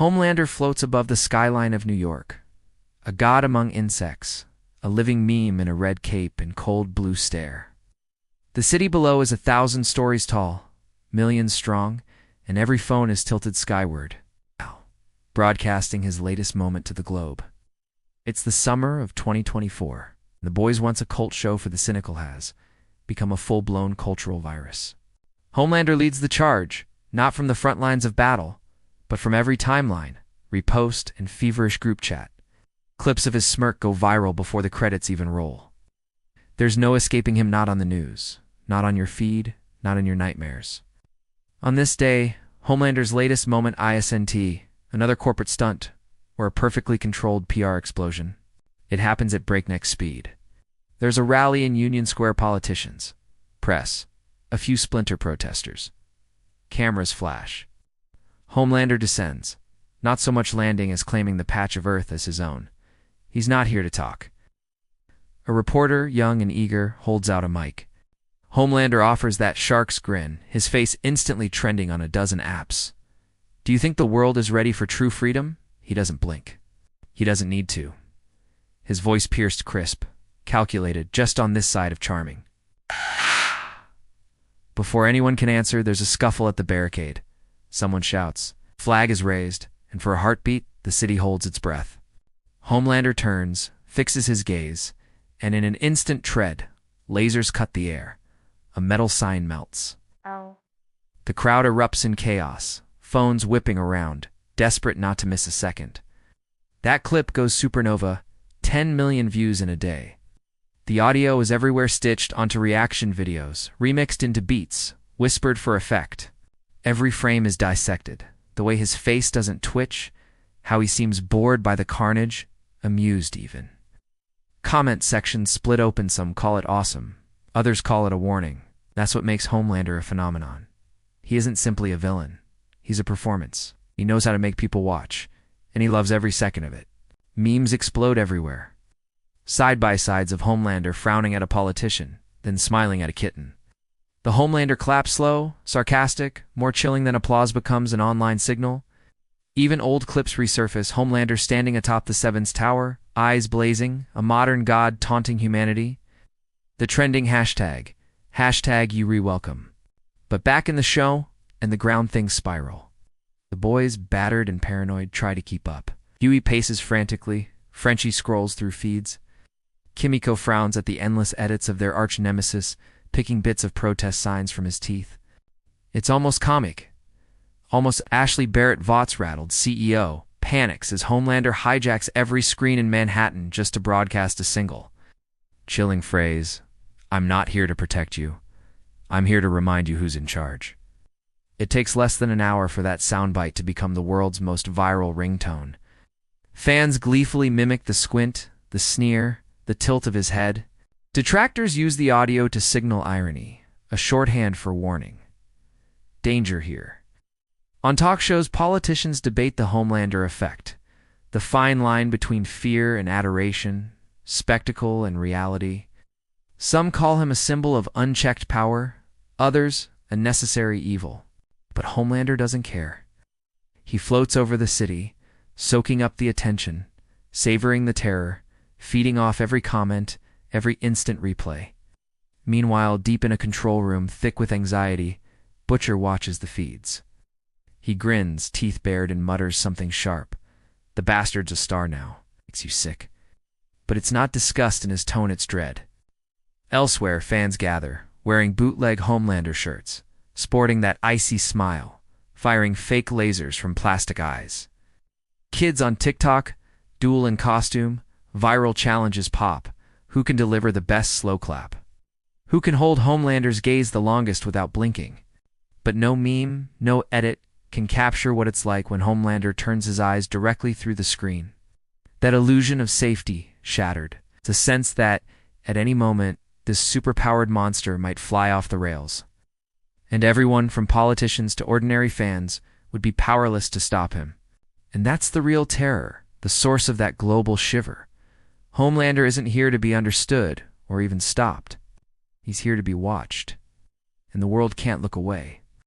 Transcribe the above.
Homelander floats above the skyline of New York, a god among insects, a living meme in a red cape and cold blue stare. The city below is 1,000 stories tall, millions strong, and every phone is tilted skyward, broadcasting his latest moment to the globe. It's the summer of 2024. The Boys Once a cult show for the cynical has become a full-blown cultural virus. Homelander leads the charge, not from the front lines of battle, but from every timeline, repost, and feverish group chat. Clips of his smirk go viral before the credits even roll. There's no escaping him, not on the news, not on your feed, not in your nightmares. On this day, Homelander's latest moment isn't another corporate stunt or a perfectly controlled PR explosion. It happens at breakneck speed. There's a rally in Union Square, politicians, press, a few splinter protesters. Cameras flash. Homelander descends, not so much landing as claiming the patch of earth as his own. He's not here to talk. A reporter, young and eager, holds out a mic. Homelander offers that shark's grin, his face instantly trending on a dozen apps. Do you think the world is ready for true freedom? He doesn't blink. He doesn't need to. His voice pierced crisp, calculated, just on this side of charming. Before anyone can answer, there's a scuffle at the barricade. Someone shouts. Flag is raised, and for a heartbeat, the city holds its breath. Homelander turns, fixes his gaze, and in an instant tread, lasers cut the air. A metal sign melts. Oh. The crowd erupts in chaos, phones whipping around, desperate not to miss a second. That clip goes supernova, 10 million views in a day. The audio is everywhere, stitched onto reaction videos, remixed into beats, whispered for effect. Every frame is dissected, the way his face doesn't twitch, how he seems bored by the carnage, amused even. Comment sections split open, some call it awesome, others call it a warning. That's what makes Homelander a phenomenon. He isn't simply a villain. He's a performance. He knows how to make people watch, and he loves every second of it. Memes explode everywhere. Side-by-sides of Homelander frowning at a politician, then smiling at a kitten. The Homelander clap, slow, sarcastic, more chilling than applause, becomes an online signal. Even old clips resurface, Homelander standing atop the Seven's Tower, eyes blazing, a modern god taunting humanity. The trending hashtag you re-welcome. But back in the show, and the ground things spiral. The boys, battered and paranoid, try to keep up. Huey paces frantically, Frenchie scrolls through feeds. Kimiko frowns at the endless edits of their arch-nemesis, picking bits of protest signs from his teeth. It's almost comic. Almost. Ashley Barrett, Vought's rattled CEO, panics as Homelander hijacks every screen in Manhattan just to broadcast a single chilling phrase, "I'm not here to protect you. I'm here to remind you who's in charge." It takes less than an hour for that soundbite to become the world's most viral ringtone. Fans gleefully mimic the squint, the sneer, the tilt of his head. Detractors use the audio to signal irony, a shorthand for warning. Danger here. On talk shows, politicians debate the Homelander effect, the fine line between fear and adoration, spectacle and reality. Some call him a symbol of unchecked power, others a necessary evil. But Homelander doesn't care. He floats over the city, soaking up the attention, savoring the terror, feeding off every comment, every instant replay. Meanwhile, deep in a control room thick with anxiety, Butcher watches the feeds. He grins, teeth bared, and mutters something sharp. The bastard's a star now. Makes you sick. But it's not disgust in his tone, it's dread. Elsewhere, fans gather, wearing bootleg Homelander shirts, sporting that icy smile, firing fake lasers from plastic eyes. Kids on TikTok, duel in costume, viral challenges pop. Who can deliver the best slow clap? Who can hold Homelander's gaze the longest without blinking? But no meme, no edit can capture what it's like when Homelander turns his eyes directly through the screen. That illusion of safety shattered. It's a sense that, at any moment, this superpowered monster might fly off the rails. And everyone, from politicians to ordinary fans, would be powerless to stop him. And that's the real terror, the source of that global shiver. Homelander isn't here to be understood or even stopped. He's here to be watched. And the world can't look away.